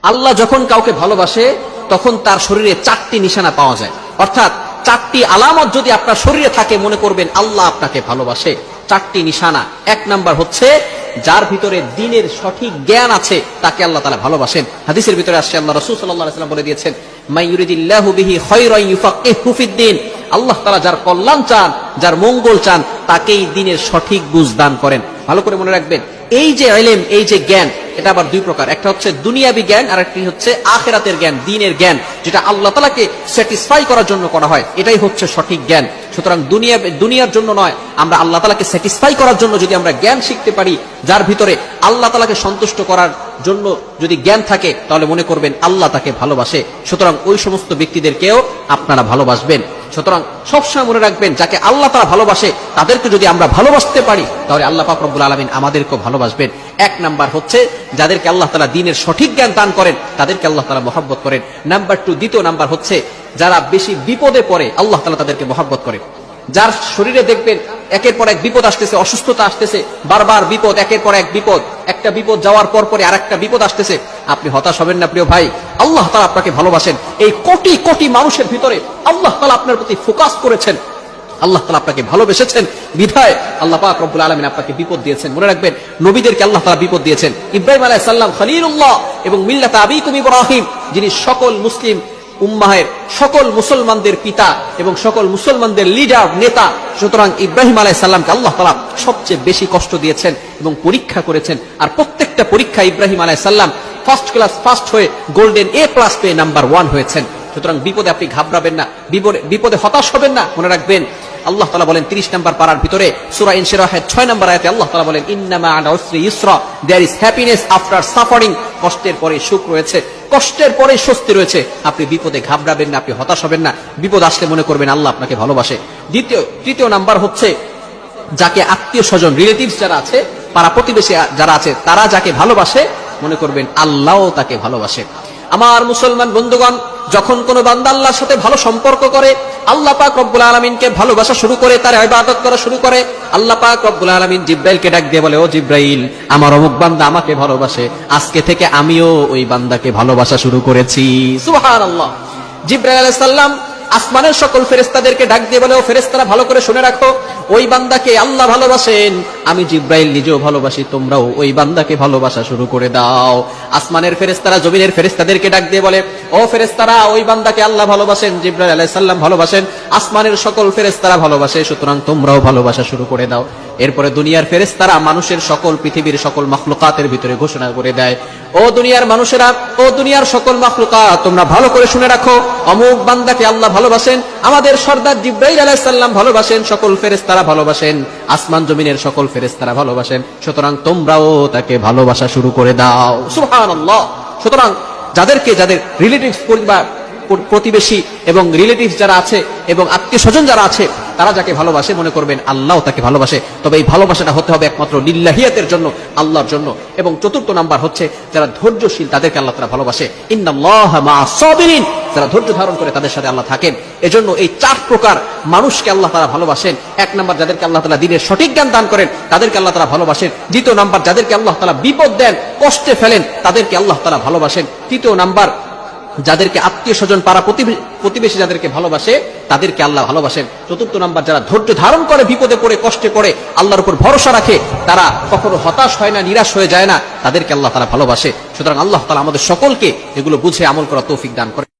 আল্লাহ যখন কাউকে ভালোবাসে তখন তার শরীরে 4টি নিশানা পাওয়া যায়, অর্থাৎ 4টি আলামত যদি আপনার শরীরে থাকে মনে করবেন আল্লাহ আপনাকে ভালোবাসে। 4টি নিশানা। 1 নাম্বার হচ্ছে যার ভিতরে দ্বীনের সঠিক জ্ঞান আছে তাকে আল্লাহ তাআলা ভালোবাসেন। হাদিসের ভিতরে আসছে আল্লাহ রাসূল সাল্লাল্লাহু আলাইহি ওয়াসাল্লাম বলে দিয়েছেন, মান ইউরিদিল্লাহু বিহি খায়রান ইউফাক্কিহু ফিদ্দীন। আল্লাহ তাআলা যার কল্যাণ চান, যার মঙ্গল চান, তাকেই দ্বীনের সঠিক বুঝ দান করেন। ভালো করে মনে রাখবেন, এই যে ইলম, এই যে জ্ঞান, এটা আবার দুই প্রকার। একটা হচ্ছে দুনিয়াবি জ্ঞান, আর একটি হচ্ছে আখিরাতের জ্ঞান, দ্বীনের জ্ঞান, যেটা আল্লাহ তাআলাকে স্যাটিসফাই করার জন্য করা হয়। এটাই হচ্ছে সঠিক জ্ঞান। সুতরাং দুনিয়ার জন্য নয়, আমরা আল্লাহ তাআলাকে স্যাটিসফাই করার জন্য যদি আমরা জ্ঞান শিখতে পারি, যার ভিতরে আল্লাহ তাআলাকে সন্তুষ্ট করার জন্য যদি জ্ঞান থাকে, তাহলে মনে করবেন আল্লাহ তাকে ভালোবাসে। সুতরাং ওই সমস্ত ব্যক্তিদেরকেও আপনারা ভালোবাসবেন। সুতরাং সবসময় মনে রাখবেন, যাকে আল্লাহ তাআলা ভালোবাসে তাদেরকে যদি আমরা ভালোবাসতে পারি, তাহলে আল্লাহ পাক রব্বুল আলামিন আমাদেরকেও ভালোবাসবেন। 1 নাম্বার হচ্ছে যাদেরকে আল্লাহ তাআলা দ্বীনের সঠিক জ্ঞান দান করেন তাদেরকে আল্লাহ তাআলা মহব্বত করেন। নাম্বার 2, দ্বিতীয় নাম্বার হচ্ছে যারা বেশি বিপদে পড়ে আল্লাহ তাআলা তাদেরকে মহব্বত করেন। যার শরীরে দেখবেন একের পর এক বিপদ আসতেছে, অসুস্থতা আসতেছে, বারবার বিপদ, একের পর এক বিপদ, একটা বিপদ যাওয়ার পর পরে আরেকটা বিপদ আসতেছে, আপনি হতাশ হবেন না প্রিয় ভাই। আল্লাহ তাআলা আপনাকে ভালোবাসেন। এই কোটি কোটি মানুষের ভিতরে আল্লাহ তাআলা আপনার প্রতি ফোকাস করেছেন, আল্লাহ তাআলা আপনাকে ভালোবেসেছেন, বিধায় আল্লাহ পাক রব্বুল আলামিন আপনাকে বিপদ দিয়েছেন। মনে রাখবেন, নবীদেরকে আল্লাহ তাআলা বিপদ দিয়েছেন। ইব্রাহিম আলাইহিস সালাম খলিলুল্লাহ এবং মিল্লাত আবিকুম ইব্রাহিম, যিনি সকল মুসলিম উম্মাহের, সকল মুসলমানদের পিতা এবং সকল মুসলমানদের লিডার, নেতা। সুতরাং ইব্রাহিম আলাইহিস সালামকে আল্লাহ তাআলা সবচেয়ে বেশি কষ্ট দিয়েছেন এবং পরীক্ষা করেছেন। আর প্রত্যেকটা পরীক্ষা ইব্রাহিম আলাইহিস সালাম ফার্স্ট ক্লাস ফার্স্ট হয়ে গোল্ডেন A+ পেয়ে নাম্বার 1 হয়েছেন। সুতরাং বিপদে আপনি ঘাবড়াবেন না, বিপদে হতাশ হবেন না। মনে রাখবেন, আল্লাহ তাআলা বলেন 30 নম্বর পারার ভিতরে সূরা ইনশিরাহের 6 নম্বর আয়াতে আল্লাহ তাআলা বলেন, ইন্নামা আল উসরি ইসরা, there is happiness after suffering. কষ্টের পরে সুখ রয়েছে, কষ্টের পরে স্বস্তি রয়েছে। আপনি বিপদে ঘাবড়াবেন না, আপনি হতাশ হবেন না। বিপদ আসলে মনে করবেন আল্লাহ আপনাকে ভালোবাসে। তৃতীয় নাম্বার হচ্ছে যাকে আত্মীয় স্বজন, রিলেটিভস যারা আছে, পাড়া প্রতিবেশী যারা আছে, তারা যাকে ভালোবাসে মনে করবেন আল্লাহও তাকে ভালোবাসে। আমার মুসলমান বন্ধুগণ, যখন কোন বান্দা আল্লাহর সাথে ভালো সম্পর্ক করে, আল্লাহ পাক রব্বুল আলামিনকে ভালোবাসা শুরু করে, তার ইবাদত করা শুরু করে, আল্লাহ পাক রব্বুল আলামিন জিব্রাইলকে ডাক দিয়ে বলে, ও জিব্রাইল, আমার অমুক বান্দা আমাকে ভালোবাসে, আজকে থেকে আমিও ওই বান্দাকে ভালোবাসা শুরু করেছি। সুবহানাল্লাহ। জিব্রাইল আলাইহিস সালাম আসমানের সকল ফেরেশতাদেরকে ডাক দিয়ে বলে, ও ফেরেশতারা ভালো করে শুনে রাখো, ওই বান্দাকে আল্লাহ ভালোবাসেন, আমি জিব্রাইল নিজেও ভালোবাসি, তোমরাও ওই বান্দাকে ভালোবাসা শুরু করে দাও। আসমানের ফেরেশতারা জমিনের ফেরেশতাদেরকে ডাক দিয়ে বলে, ও ফেরেশতারা, ওই বান্দাকে আল্লাহ ভালোবাসেন, জিব্রাইল আলাইহিস সালাম ভালোবাসেন, আসমানের সকল ফেরেশতারা ভালোবাসে, সুতরাং তোমরাও ভালোবাসা শুরু করে দাও। এরপরে দুনিয়ার ফেরেশতারা মানুষের সকল, পৃথিবীর সকল মাখলুকাতের ভিতরে ঘোষণা করে দেয়, ও দুনিয়ার মানুষেরা, ও দুনিয়ার সকল মাখলুকাত, তোমরা ভালো করে শুনে রাখো, অমুক বান্দাকে আল্লাহ ভালোবাসেন, আমাদের সর্দার জিব্রাইল আলাইহিস সালাম ভালোবাসেন, সকল ফেরেশতারা ভালোবাসেন, আসমান জমিনের সকল ফেরেশতারা ভালোবাসেন, সুতরাং তোমরাও তাকে ভালোবাসা শুরু করে দাও। সুবহানাল্লাহ। সুতরাং যাদের রিলেটিভস, পরিবার, প্রতিবেশী এবং রিলেটিভস যারা আছে এবং আত্মীয় স্বজন যারা আছে, তারা যাকে ভালোবাসে মনে করবেন আল্লাহ তাকে ভালোবাসে। তবে এই ভালোবাসাটা হতে হবে একমাত্র লিল্লাহিয়াতের জন্য, আল্লাহর জন্য। এবং 4র্থ নাম্বার হচ্ছে যারা ধৈর্যশীল, তাদেরকে আল্লাহ তাআলা ভালোবাসে। ইন্নাল্লাহা মা'আস সাবিরিন, যারা ধৈর্য ধারণ করে তাদের সাথে আল্লাহ থাকেন। এজন্য এই 4 প্রকার মানুষকে আল্লাহ তাআলা ভালোবাসেন। 1 নাম্বার যাদেরকে আল্লাহ তাআলা দ্বীনের সঠিক জ্ঞান দান করেন তাদেরকে আল্লাহ তাআলা ভালোবাসেন। 2য় নাম্বার যাদেরকে আল্লাহ তাআলা বিপদ দেন, কষ্টে ফেলেন, তাদেরকে আল্লাহ তাআলা ভালোবাসেন। 3য় নাম্বার যাদেরকে আত্মীয় স্বজন, পাড়া প্রতিবেশী যাদেরকে ভালোবাসে তাদেরকে আল্লাহ ভালোবাসেন। 4র্থ নাম্বার যারা ধৈর্য ধারণ করে, বিপদে পড়ে, কষ্টে পড়ে আল্লাহর উপর ভরসা রাখে, তারা কখনো হতাশ হয় না, নিরাশ হয়ে যায় না, তাদেরকে আল্লাহ তাআলা ভালোবাসে। সুতরাং আল্লাহ তাআলা আমাদের সকলকে এগুলো বুঝে আমল করার তৌফিক দান করে।